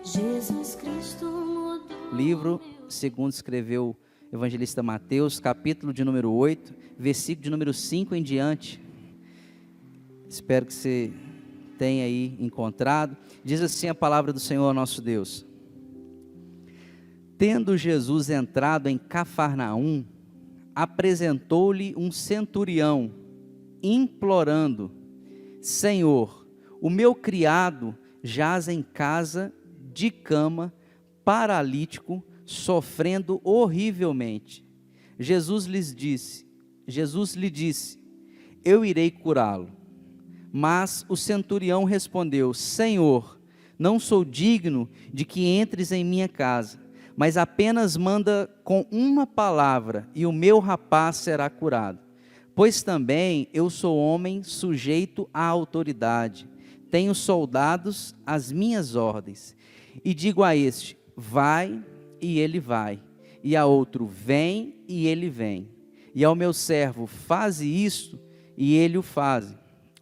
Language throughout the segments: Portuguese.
Jesus Cristo mudou. Livro segundo escreveu o evangelista Mateus, capítulo de número 8, versículo de número 5 em diante. Espero que você tenha aí encontrado. Diz assim a palavra do Senhor nosso Deus: Tendo Jesus entrado em Cafarnaum, apresentou-lhe um centurião, implorando: Senhor, o meu criado jaz em casa de cama, paralítico, sofrendo horrivelmente. Jesus lhe disse: eu irei curá-lo. Mas o centurião respondeu: Senhor, não sou digno de que entres em minha casa, mas apenas manda com uma palavra e o meu rapaz será curado. Pois também eu sou homem sujeito à autoridade, tenho soldados às minhas ordens, e digo a este: vai, e ele vai, e a outro: vem, e ele vem, e ao meu servo: faze isto, e ele o faz.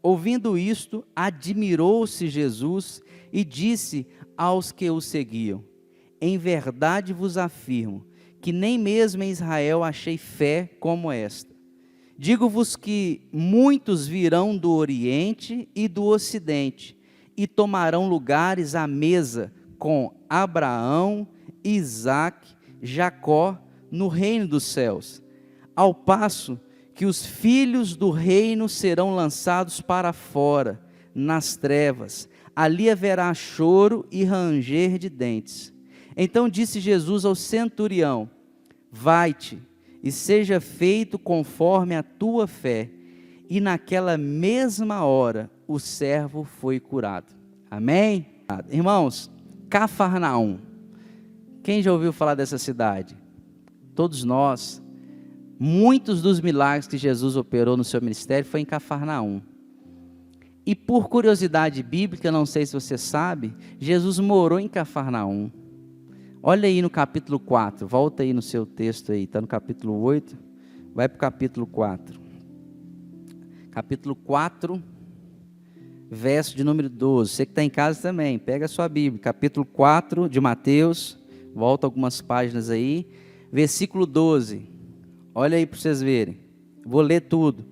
Ouvindo isto, admirou-se Jesus e disse aos que o seguiam: em verdade vos afirmo que nem mesmo em Israel achei fé como esta. Digo-vos que muitos virão do Oriente e do Ocidente e tomarão lugares à mesa com Abraão, Isaque, Jacó no reino dos céus, ao passo que os filhos do reino serão lançados para fora, nas trevas. Ali haverá choro e ranger de dentes. Então disse Jesus ao centurião: vai-te, e seja feito conforme a tua fé. E naquela mesma hora o servo foi curado. Amém? Irmãos, Cafarnaum. Quem já ouviu falar dessa cidade? Todos nós. Muitos dos milagres que Jesus operou no seu ministério foi em Cafarnaum. E por curiosidade bíblica, não sei se você sabe, Jesus morou em Cafarnaum. Olha aí no capítulo 4, volta aí no seu texto aí, está no capítulo 8, vai para o capítulo 4. Capítulo 4, verso de número 12, você que está em casa também, pega a sua Bíblia, capítulo 4 de Mateus, volta algumas páginas aí, versículo 12, olha aí para vocês verem, vou ler tudo.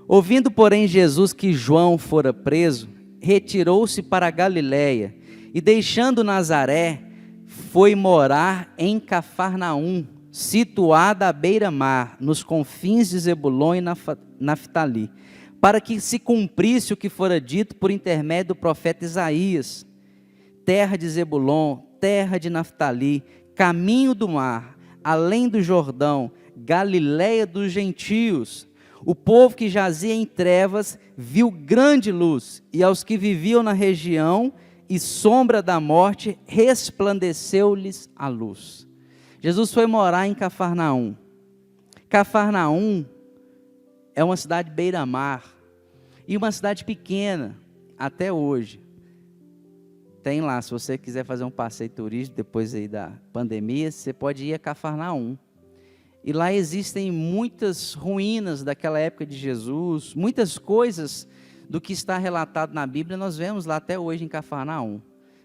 Ouvindo, porém, Jesus que João fora preso, retirou-se para a Galiléia, e deixando Nazaré, foi morar em Cafarnaum, situada à beira-mar, nos confins de Zebulon e Naftali, para que se cumprisse o que fora dito por intermédio do profeta Isaías: terra de Zebulon, terra de Naftali, caminho do mar, além do Jordão, Galiléia dos gentios. O povo que jazia em trevas viu grande luz, e aos que viviam na região e sombra da morte, resplandeceu-lhes a luz. Jesus foi morar em Cafarnaum. Cafarnaum é uma cidade beira-mar, e uma cidade pequena, até hoje. Tem lá, se você quiser fazer um passeio turístico, depois aí da pandemia, você pode ir a Cafarnaum. E lá existem muitas ruínas daquela época de Jesus, muitas coisas do que está relatado na Bíblia, nós vemos lá até hoje em Cafarnaum.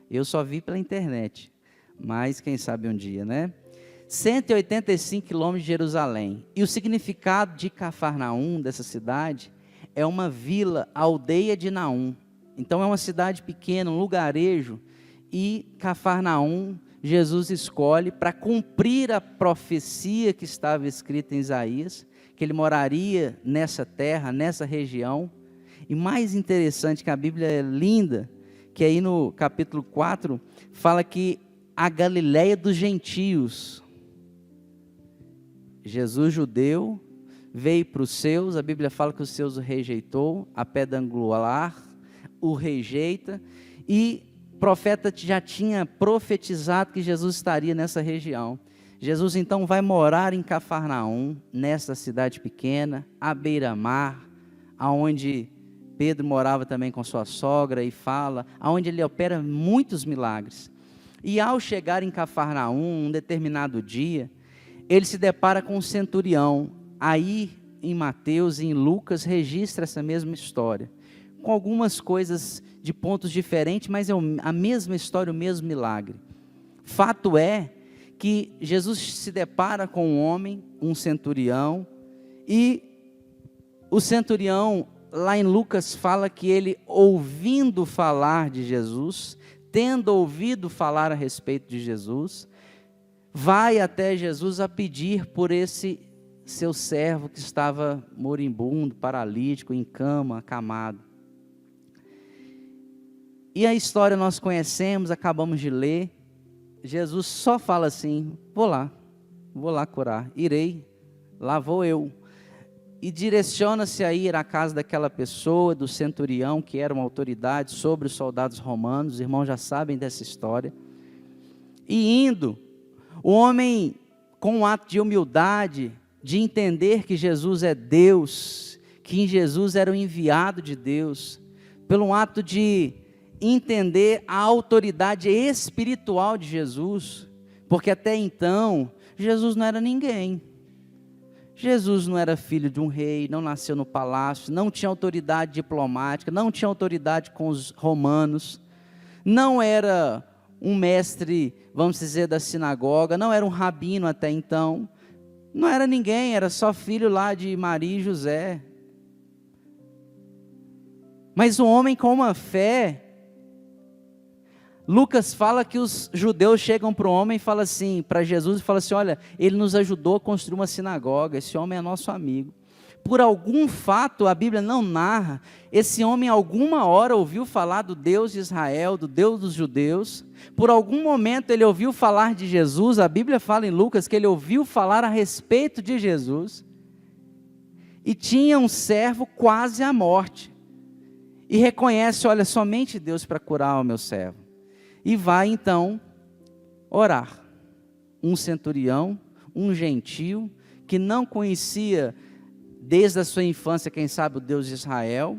Eu só vi pela internet, mas quem sabe um dia, né? 185 quilômetros de Jerusalém. E o significado de Cafarnaum, dessa cidade, é uma vila, aldeia de Naum. Então é uma cidade pequena, um lugarejo, e Cafarnaum Jesus escolhe para cumprir a profecia que estava escrita em Isaías, que ele moraria nessa terra, nessa região. E mais interessante, que a Bíblia é linda, que aí no capítulo 4, fala que a Galiléia dos gentios. Jesus judeu, veio para os seus, a Bíblia fala que os seus o rejeitou, a pedra angular o rejeita, e o profeta já tinha profetizado que Jesus estaria nessa região. Jesus então vai morar em Cafarnaum, nessa cidade pequena, à beira-mar, aonde Pedro morava também com sua sogra e fala, aonde ele opera muitos milagres. E ao chegar em Cafarnaum, um determinado dia, ele se depara com um centurião. Aí em Mateus e em Lucas registra essa mesma história, com algumas coisas de pontos diferentes, mas é a mesma história, o mesmo milagre. Fato é que Jesus se depara com um homem, um centurião, e o centurião, lá em Lucas, fala que ele, ouvindo falar de Jesus, tendo ouvido falar a respeito de Jesus, vai até Jesus a pedir por esse seu servo que estava moribundo, paralítico, em cama, acamado. E a história nós conhecemos, acabamos de ler. Jesus só fala assim: vou lá curar, irei, lá vou eu. E direciona-se a ir à casa daquela pessoa, do centurião, que era uma autoridade sobre os soldados romanos. Os irmãos já sabem dessa história. E indo, o homem, com um ato de humildade, de entender que Jesus é Deus, que em Jesus era o enviado de Deus, pelo ato de entender a autoridade espiritual de Jesus, porque até então, Jesus não era ninguém. Jesus não era filho de um rei, não nasceu no palácio, não tinha autoridade diplomática, não tinha autoridade com os romanos, não era um mestre, vamos dizer, da sinagoga, não era um rabino até então, não era ninguém, era só filho lá de Maria e José. Mas um homem com uma fé. Lucas fala que os judeus chegam para o homem e falam assim, para Jesus, e falam assim: olha, ele nos ajudou a construir uma sinagoga, esse homem é nosso amigo. Por algum fato, a Bíblia não narra, esse homem alguma hora ouviu falar do Deus de Israel, do Deus dos judeus, por algum momento ele ouviu falar de Jesus. A Bíblia fala em Lucas que ele ouviu falar a respeito de Jesus, e tinha um servo quase à morte, e reconhece: olha, somente Deus para curar o meu servo. E vai então orar. Um centurião, um gentio, que não conhecia desde a sua infância, quem sabe, o Deus de Israel,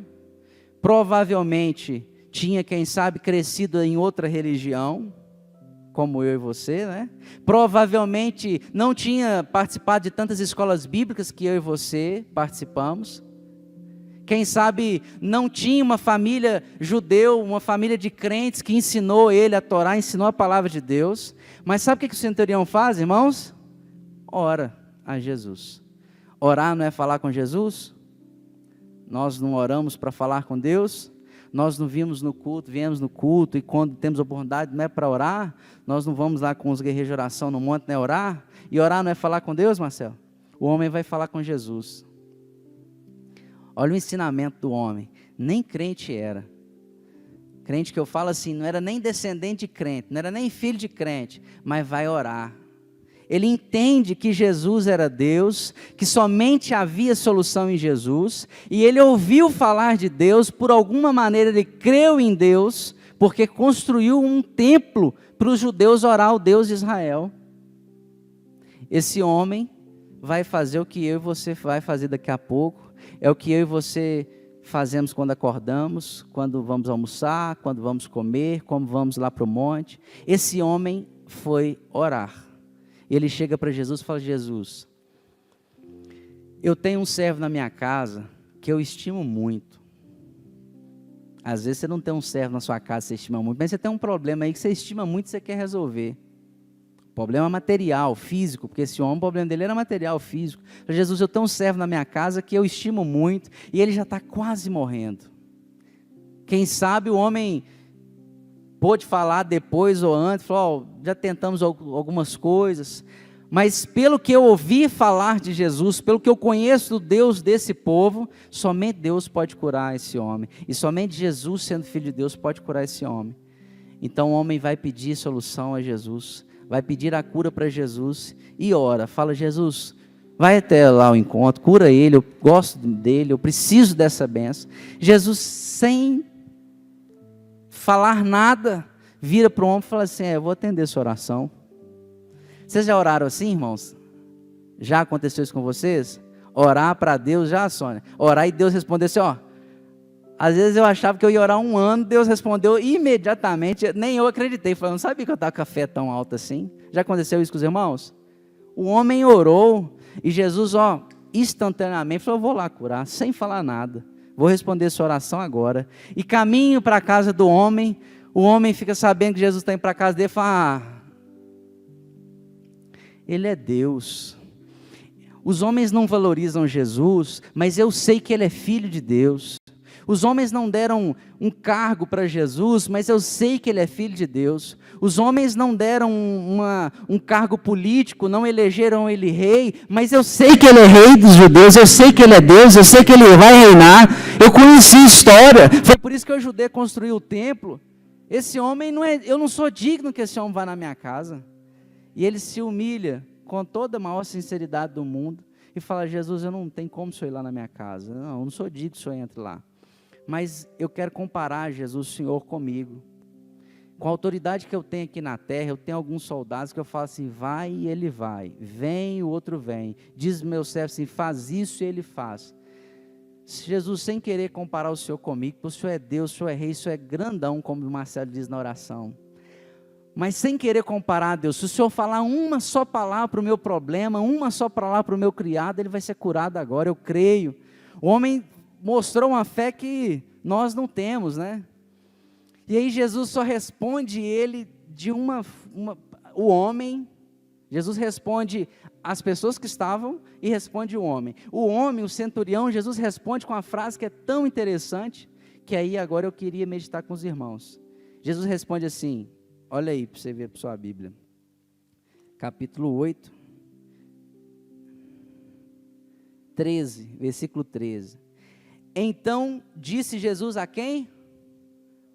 provavelmente tinha, quem sabe, crescido em outra religião, como eu e você, né? Provavelmente não tinha participado de tantas escolas bíblicas que eu e você participamos. Quem sabe não tinha uma família judeu, uma família de crentes que ensinou ele a Torá, ensinou a palavra de Deus. Mas sabe o que o centurião faz, irmãos? Ora a Jesus. Orar não é falar com Jesus? Nós não oramos para falar com Deus? Nós não viemos no culto, e quando temos oportunidade, não é para orar? Nós não vamos lá com os guerreiros de oração no monte, não é orar? E orar não é falar com Deus, Marcelo? O homem vai falar com Jesus. Olha o ensinamento do homem, nem crente era. Crente que eu falo assim, não era nem descendente de crente, não era nem filho de crente, mas vai orar. Ele entende que Jesus era Deus, que somente havia solução em Jesus, e ele ouviu falar de Deus, por alguma maneira ele creu em Deus, porque construiu um templo para os judeus orar ao Deus de Israel. Esse homem vai fazer o que eu e você vai fazer daqui a pouco, é o que eu e você fazemos quando acordamos, quando vamos almoçar, quando vamos comer, quando vamos lá para o monte. Esse homem foi orar. Ele chega para Jesus e fala: Jesus, eu tenho um servo na minha casa que eu estimo muito. Às vezes você não tem um servo na sua casa que você estima muito, mas você tem um problema aí que você estima muito e você quer resolver. Problema material, físico, porque esse homem, o problema dele era material, físico. Jesus, eu tenho um servo na minha casa que eu estimo muito, e ele já está quase morrendo. Quem sabe o homem pôde falar depois ou antes, falou: já tentamos algumas coisas, mas pelo que eu ouvi falar de Jesus, pelo que eu conheço do Deus desse povo, somente Deus pode curar esse homem, e somente Jesus, sendo filho de Deus, pode curar esse homem. Então o homem vai pedir solução a Jesus, vai pedir a cura para Jesus e ora, fala: Jesus, vai até lá o encontro, cura ele, eu gosto dele, eu preciso dessa bênção. Jesus, sem falar nada, vira para o homem e fala assim: eu vou atender sua oração. Vocês já oraram assim, irmãos? Já aconteceu isso com vocês? Orar para Deus, já, Sônia? Orar e Deus responder assim, ó. Às vezes eu achava que eu ia orar 1 ano, Deus respondeu imediatamente, nem eu acreditei, falei: não sabia que eu estava com a fé tão alta assim. Já aconteceu isso com os irmãos? O homem orou, e Jesus, instantaneamente falou: eu vou lá curar, sem falar nada. vou responder sua oração agora. E caminho para a casa do homem, o homem fica sabendo que Jesus está indo para a casa dele e fala, ele é Deus. Os homens não valorizam Jesus, mas eu sei que ele é filho de Deus. Os homens não deram um cargo para Jesus, mas eu sei que ele é filho de Deus. Os homens não deram um cargo político, não elegeram ele rei, mas eu sei que ele é rei dos judeus, eu sei que ele é Deus, eu sei que ele vai reinar. Eu conheci a história. Foi por isso que eu ajudei a construir o templo. Esse homem eu não sou digno que esse homem vá na minha casa. E ele se humilha com toda a maior sinceridade do mundo e fala, Jesus, eu não tenho como o senhor ir lá na minha casa. Não, eu não sou digno que o senhor entre lá. Mas eu quero comparar, Jesus, o Senhor comigo. Com a autoridade que eu tenho aqui na terra, eu tenho alguns soldados que eu falo assim, vai e ele vai. Vem, o outro vem. Diz meu servo assim, faz isso e ele faz. Jesus, sem querer comparar o Senhor comigo, porque o Senhor é Deus, o Senhor é rei, o Senhor é grandão, como o Marcelo diz na oração. Mas sem querer comparar a Deus, se o Senhor falar uma só palavra para o meu problema, uma só palavra para o meu criado, ele vai ser curado agora, eu creio. O homem mostrou uma fé que nós não temos, né? E aí Jesus só responde ele de o homem, Jesus responde as pessoas que estavam e responde o homem. O homem, o centurião, Jesus responde com uma frase que é tão interessante, que aí agora eu queria meditar com os irmãos. Jesus responde assim, olha aí para você ver para sua Bíblia, capítulo 8, 13, versículo 13. Então disse Jesus a quem?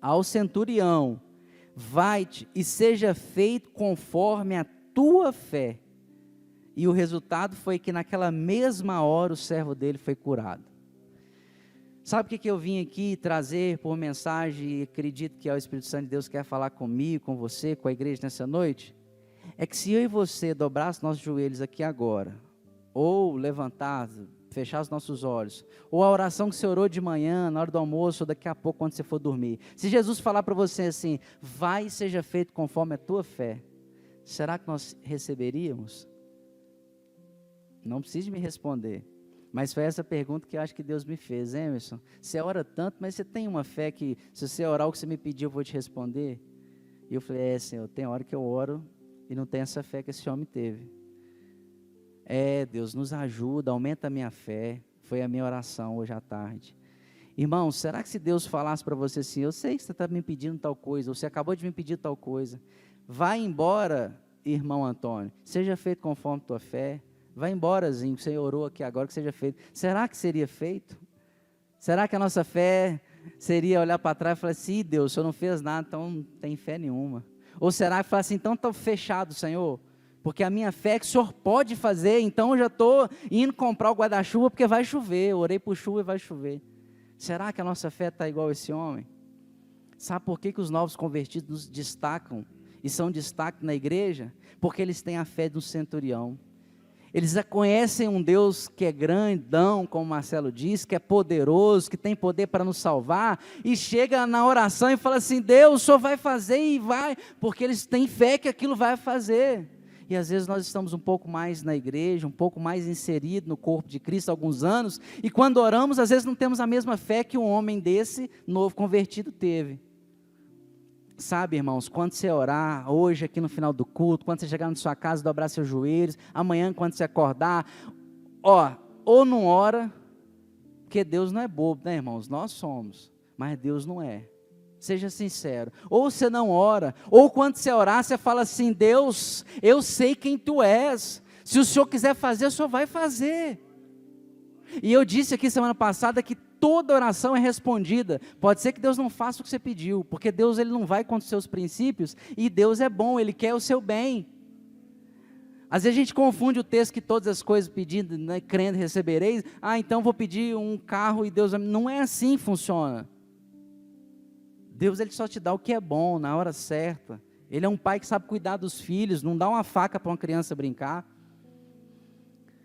Ao centurião, vai-te e seja feito conforme a tua fé. E o resultado foi que naquela mesma hora o servo dele foi curado. Sabe o que eu vim aqui trazer por mensagem e acredito que é o Espírito Santo de Deus que quer falar comigo, com você, com a igreja nessa noite? É que se eu e você dobrasse nossos joelhos aqui agora, ou levantar, fechar os nossos olhos, ou a oração que você orou de manhã, na hora do almoço, ou daqui a pouco quando você for dormir, se Jesus falar para você assim, vai e seja feito conforme a tua fé, será que nós receberíamos? Não precisa me responder, mas foi essa pergunta que eu acho que Deus me fez, Emerson, você ora tanto, mas você tem uma fé que se você orar o que você me pediu, eu vou te responder? E eu falei, Senhor, tem hora que eu oro e não tenho essa fé que esse homem teve. Deus nos ajuda, aumenta a minha fé, foi a minha oração hoje à tarde. Irmão, será que se Deus falasse para você assim, eu sei que você está me pedindo tal coisa, ou você acabou de me pedir tal coisa, vai embora, irmão Antônio, seja feito conforme tua fé, vai embora, Zinho, que você orou aqui agora, que seja feito. Será que seria feito? Será que a nossa fé seria olhar para trás e falar assim, Deus, o Senhor não fez nada, então não tem fé nenhuma? Ou será que falar assim, então está fechado, Senhor? Porque a minha fé é que o Senhor pode fazer, então eu já estou indo comprar o guarda-chuva porque vai chover, eu orei por chuva e vai chover. Será que a nossa fé está igual a esse homem? Sabe por que os novos convertidos nos destacam e são destaque na igreja? Porque eles têm a fé do centurião. Eles já conhecem um Deus que é grandão, como Marcelo disse, que é poderoso, que tem poder para nos salvar, e chega na oração e fala assim, Deus, o Senhor vai fazer e vai, porque eles têm fé que aquilo vai fazer. E às vezes nós estamos um pouco mais na igreja, um pouco mais inserido no corpo de Cristo há alguns anos, e quando oramos, às vezes não temos a mesma fé que um homem desse novo convertido teve. Sabe, irmãos, quando você orar, hoje aqui no final do culto, quando você chegar na sua casa, dobrar seus joelhos, amanhã quando você acordar, ou não ora, porque Deus não é bobo, né, irmãos? Nós somos, mas Deus não é. Seja sincero, ou você não ora, ou quando você orar, você fala assim, Deus, eu sei quem Tu és, se o Senhor quiser fazer, o Senhor vai fazer. E eu disse aqui semana passada que toda oração é respondida, pode ser que Deus não faça o que você pediu, porque Deus ele não vai contra os seus princípios, e Deus é bom, Ele quer o seu bem. Às vezes a gente confunde o texto que todas as coisas pedindo, né, crendo recebereis, então vou pedir um carro e Deus, não é assim que funciona. Deus ele só te dá o que é bom, na hora certa. Ele é um pai que sabe cuidar dos filhos, não dá uma faca para uma criança brincar.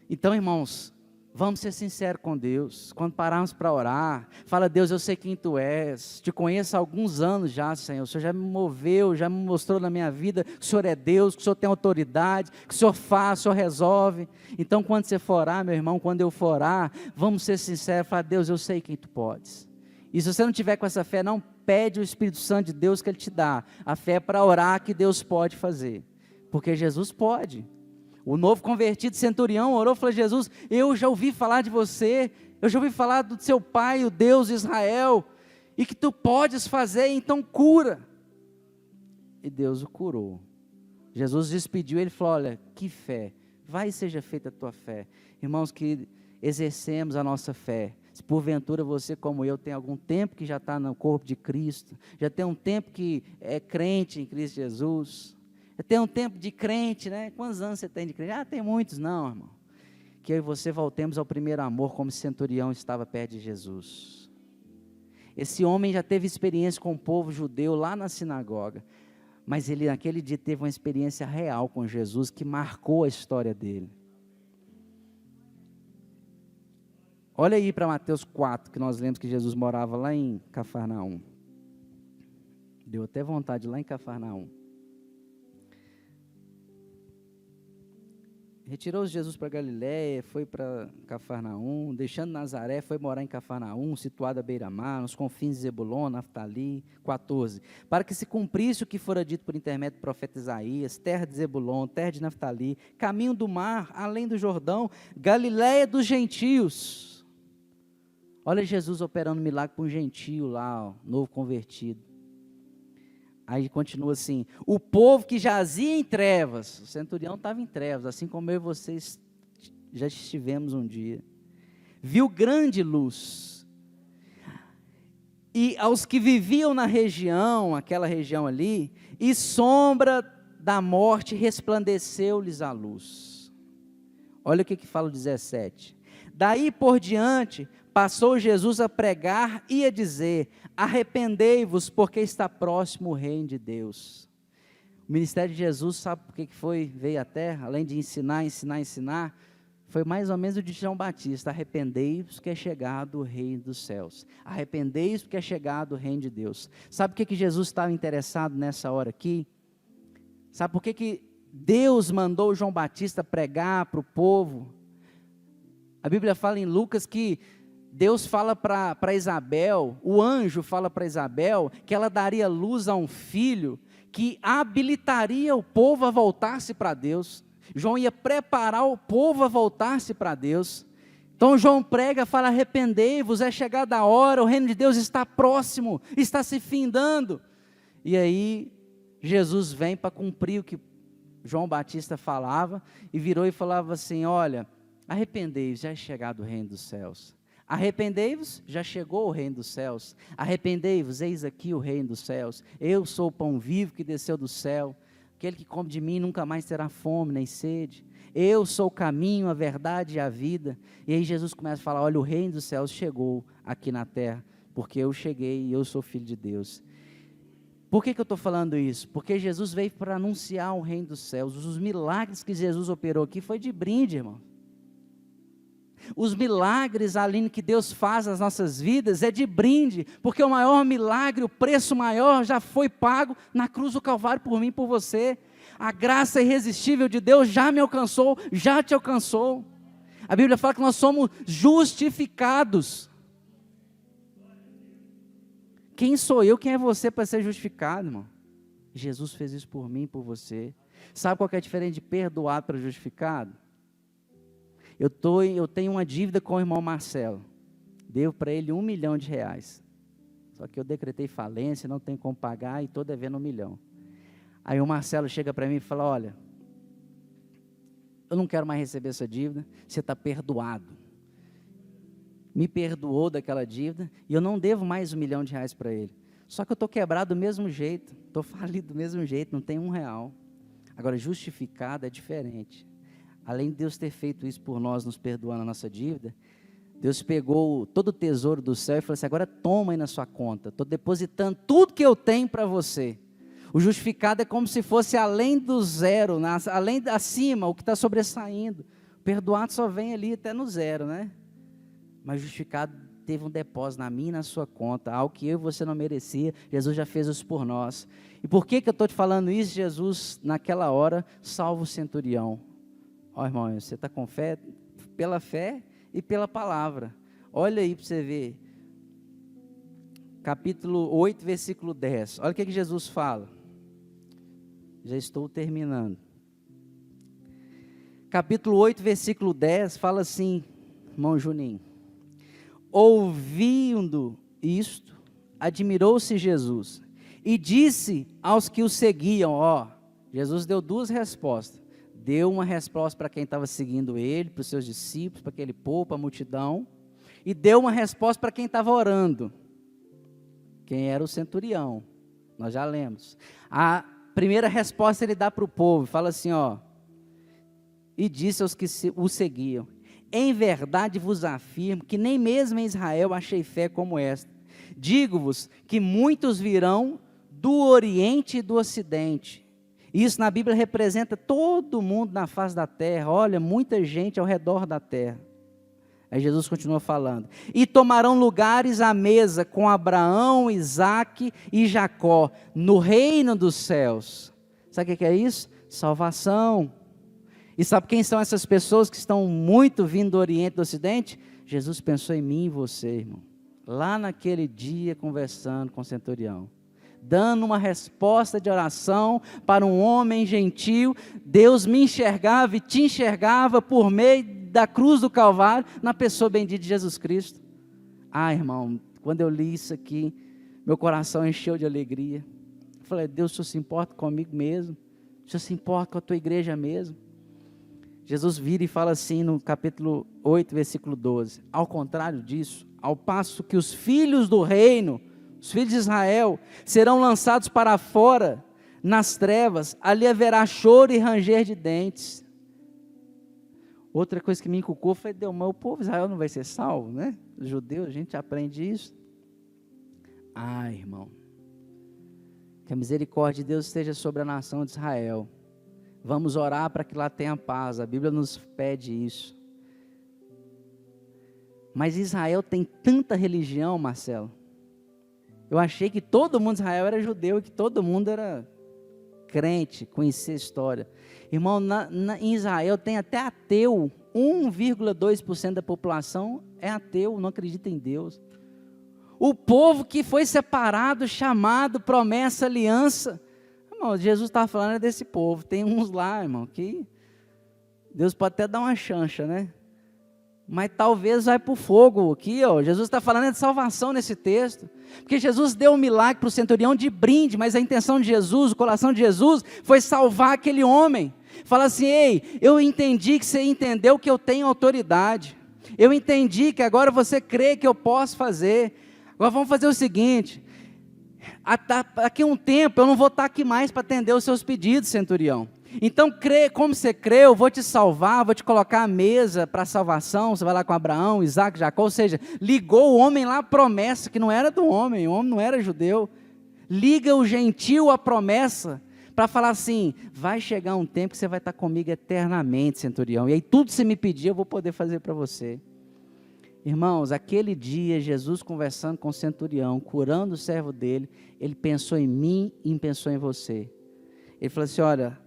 Então, irmãos, Vamos ser sinceros com Deus. Quando pararmos para orar, fala: Deus, eu sei quem Tu és, te conheço há alguns anos já, Senhor. O Senhor já me moveu, já me mostrou na minha vida que o Senhor é Deus, que o Senhor tem autoridade, que o Senhor faz, o Senhor resolve. Então, quando você for orar, meu irmão, quando eu for orar, vamos ser sinceros, falar: Deus, eu sei quem Tu podes. E se você não tiver com essa fé, não pede o Espírito Santo de Deus que Ele te dá. A fé é para orar que Deus pode fazer, porque Jesus pode. O novo convertido centurião orou e falou: Jesus, eu já ouvi falar de você, eu já ouvi falar do seu pai, o Deus de Israel, e que tu podes fazer, então cura. E Deus o curou. Jesus despediu ele e falou: olha, que fé, vai e seja feita a tua fé. Irmãos, que exercemos a nossa fé. Se porventura você, como eu, tem algum tempo que já está no corpo de Cristo, já tem um tempo que é crente em Cristo Jesus, tem um tempo de crente, né? Quantos anos você tem de crente? Tem muitos, não, irmão. Que eu e você voltemos ao primeiro amor, como centurião estava perto de Jesus. Esse homem já teve experiência com o povo judeu lá na sinagoga, mas ele naquele dia teve uma experiência real com Jesus, que marcou a história dele. Olha aí para Mateus 4, que nós lemos que Jesus morava lá em Cafarnaum. Deu até vontade lá em Cafarnaum. Retirou Jesus para Galiléia, foi para Cafarnaum, deixando Nazaré, foi morar em Cafarnaum, situado à beira-mar, nos confins de Zebulon, Naftali. 14. Para que se cumprisse o que fora dito por intermédio do profeta Isaías: terra de Zebulon, terra de Naftali, caminho do mar, além do Jordão, Galiléia dos gentios. Olha Jesus operando milagre para um gentio lá, novo convertido. Aí continua assim: o povo que jazia em trevas, o centurião estava em trevas, assim como eu e vocês já estivemos um dia, viu grande luz, e aos que viviam na região, aquela região ali, e sombra da morte, resplandeceu-lhes a luz. Olha o que fala o 17: daí por diante, passou Jesus a pregar e a dizer: arrependei-vos, porque está próximo o reino de Deus. O ministério de Jesus, sabe por que veio à terra? Além de ensinar, foi mais ou menos o de João Batista: arrependei-vos, que é chegado o reino dos céus. Arrependei-vos, porque é chegado o reino de Deus. Sabe por que Jesus estava interessado nessa hora aqui? Sabe por que Deus mandou João Batista pregar para o povo? A Bíblia fala em Lucas que Deus fala para Isabel, o anjo fala para Isabel, que ela daria luz a um filho que habilitaria o povo a voltar-se para Deus. João ia preparar o povo a voltar-se para Deus. Então João prega, fala: arrependei-vos, é chegada a hora, o reino de Deus está próximo, está se findando. E aí Jesus vem para cumprir o que João Batista falava, e virou e falava assim: olha, arrependei-vos, já é chegado o reino dos céus. Arrependei-vos, já chegou o reino dos céus. Arrependei-vos, eis aqui o reino dos céus. Eu sou o pão vivo que desceu do céu. Aquele que come de mim nunca mais terá fome nem sede. Eu sou o caminho, a verdade e a vida. E aí Jesus começa a falar: olha, o reino dos céus chegou aqui na terra, porque eu cheguei e eu sou filho de Deus. Por que eu estou falando isso? Porque Jesus veio para anunciar o reino dos céus. Os milagres que Jesus operou aqui foi de brinde, irmão. Os milagres, Aline, que Deus faz nas nossas vidas é de brinde, porque o maior milagre, o preço maior já foi pago na cruz do Calvário por mim e por você. A graça irresistível de Deus já me alcançou, já te alcançou. A Bíblia fala que nós somos justificados. Quem sou eu, quem é você para ser justificado, irmão? Jesus fez isso por mim e por você. Sabe qual que é a diferença de perdoado para justificado? Eu tenho uma dívida com o irmão Marcelo, devo para ele R$1 milhão, só que eu decretei falência, não tenho como pagar e estou devendo R$1 milhão. Aí o Marcelo chega para mim e fala: olha, eu não quero mais receber essa dívida, você está perdoado. Me perdoou daquela dívida e eu não devo mais R$1 milhão para ele, só que eu estou quebrado do mesmo jeito, estou falido do mesmo jeito, não tem R$1. Agora, justificado é diferente. Além de Deus ter feito isso por nós, nos perdoando a nossa dívida, Deus pegou todo o tesouro do céu e falou assim: agora toma aí na sua conta, estou depositando tudo que eu tenho para você. O justificado é como se fosse além do zero, acima, o que está sobressaindo, Perdoado só vem ali até no zero, né? Mas justificado teve um depósito na minha e na sua conta, algo que eu e você não merecia, Jesus já fez isso por nós. E por que eu estou te falando isso? Jesus, naquela hora, salva o centurião. Ó, irmão, você está com fé? Pela fé e pela palavra. Olha aí para você ver. Capítulo 8, versículo 10. Olha o que Jesus fala. Já estou terminando. Capítulo 8, versículo 10, fala assim, irmão Juninho. Ouvindo isto, admirou-se Jesus e disse aos que o seguiam, Jesus deu duas respostas. Deu uma resposta para quem estava seguindo ele, para os seus discípulos, para aquele povo, para a multidão. E deu uma resposta para quem estava orando. Quem era o centurião. Nós já lemos. A primeira resposta ele dá para o povo, fala assim, e disse aos que o seguiam, em verdade vos afirmo que nem mesmo em Israel achei fé como esta. Digo-vos que muitos virão do Oriente e do Ocidente. Isso na Bíblia representa todo mundo na face da terra. Olha, muita gente ao redor da terra. Aí Jesus continua falando. E tomarão lugares à mesa com Abraão, Isaque e Jacó, no reino dos céus. Sabe o que é isso? Salvação. E sabe quem são essas pessoas que estão muito vindo do Oriente e do Ocidente? Jesus pensou em mim e você, irmão. Lá naquele dia, conversando com o centurião. Dando uma resposta de oração para um homem gentil. Deus me enxergava e te enxergava por meio da cruz do Calvário, na pessoa bendita de Jesus Cristo. Irmão, quando eu li isso aqui, meu coração encheu de alegria. Eu falei, Deus, o Senhor se importa comigo mesmo? O Senhor se importa com a tua igreja mesmo? Jesus vira e fala assim no capítulo 8, versículo 12. Ao contrário disso, ao passo que os filhos do reino, os filhos de Israel, serão lançados para fora, nas trevas, ali haverá choro e ranger de dentes. Outra coisa que me inculcou foi, mas o povo de Israel não vai ser salvo, né? Os judeus, a gente aprende isso. Irmão, que a misericórdia de Deus esteja sobre a nação de Israel. Vamos orar para que lá tenha paz, a Bíblia nos pede isso. Mas Israel tem tanta religião, Marcelo. Eu achei que todo mundo de Israel era judeu e que todo mundo era crente, conhecia a história. Irmão, em Israel tem até ateu, 1,2% da população é ateu, não acredita em Deus. O povo que foi separado, chamado, promessa, aliança. Irmão, Jesus está falando desse povo. Tem uns lá, irmão, que Deus pode até dar uma chancha, né? Mas talvez vai para o fogo aqui, Jesus está falando de salvação nesse texto, porque Jesus deu um milagre para o centurião de brinde, mas a intenção de Jesus, o coração de Jesus, foi salvar aquele homem. Fala assim, ei, eu entendi que você entendeu que eu tenho autoridade, eu entendi que agora você crê que eu posso fazer, agora vamos fazer o seguinte, daqui a um tempo eu não vou estar aqui mais para atender os seus pedidos, centurião. Então, como você crê, eu vou te salvar, vou te colocar à mesa para a salvação. Você vai lá com Abraão, Isaque, Jacó, ou seja, ligou o homem lá à promessa, que não era do homem, o homem não era judeu. Liga o gentil à promessa, para falar assim, vai chegar um tempo que você vai estar comigo eternamente, centurião, e aí tudo que você me pedir, eu vou poder fazer para você. Irmãos, aquele dia, Jesus conversando com o centurião, curando o servo dele, ele pensou em mim e pensou em você. Ele falou assim, olha,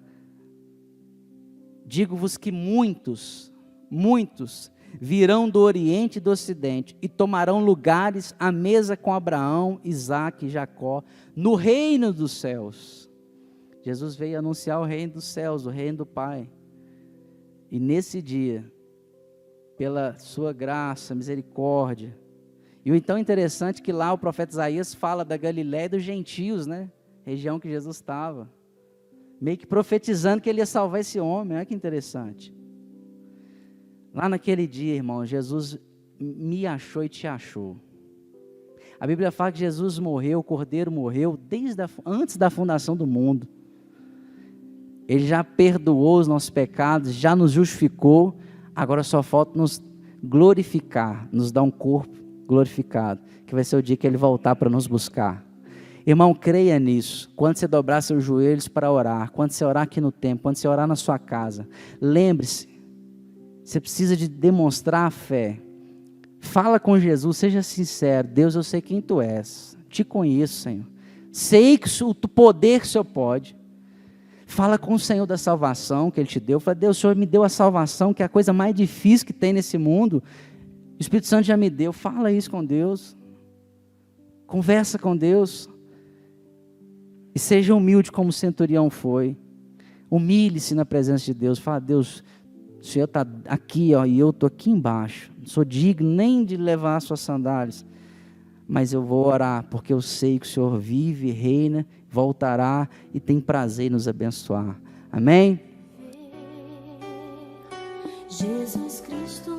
digo-vos que muitos virão do Oriente e do Ocidente e tomarão lugares à mesa com Abraão, Isaque e Jacó, no reino dos céus. Jesus veio anunciar o reino dos céus, o reino do Pai. E nesse dia, pela sua graça, misericórdia, e o então interessante que lá o profeta Isaías fala da Galiléia e dos gentios, né? Região que Jesus estava. Meio que profetizando que ele ia salvar esse homem, olha que interessante. Lá naquele dia, irmão, Jesus me achou e te achou. A Bíblia fala que Jesus morreu, o Cordeiro morreu, antes da fundação do mundo. Ele já perdoou os nossos pecados, já nos justificou, agora só falta nos glorificar, nos dar um corpo glorificado, que vai ser o dia que ele voltar para nos buscar. Irmão, creia nisso, quando você dobrar seus joelhos para orar, quando você orar aqui no templo, quando você orar na sua casa, lembre-se, Você precisa de demonstrar a fé. Fala com Jesus, seja sincero. Deus, eu sei quem Tu és. Te conheço, Senhor. Sei que o poder que o Senhor pode. Fala com o Senhor da salvação que Ele te deu. Fala, Deus, o Senhor me deu a salvação, que é a coisa mais difícil que tem nesse mundo. O Espírito Santo já me deu. Fala isso com Deus. Conversa com Deus. E seja humilde como o centurião foi. Humilhe-se na presença de Deus. Fala, Deus, o Senhor está aqui, ó, e eu estou aqui embaixo. Não sou digno nem de levar as suas sandálias. Mas eu vou orar, porque eu sei que o Senhor vive, reina, voltará e tem prazer em nos abençoar. Amém? Jesus Cristo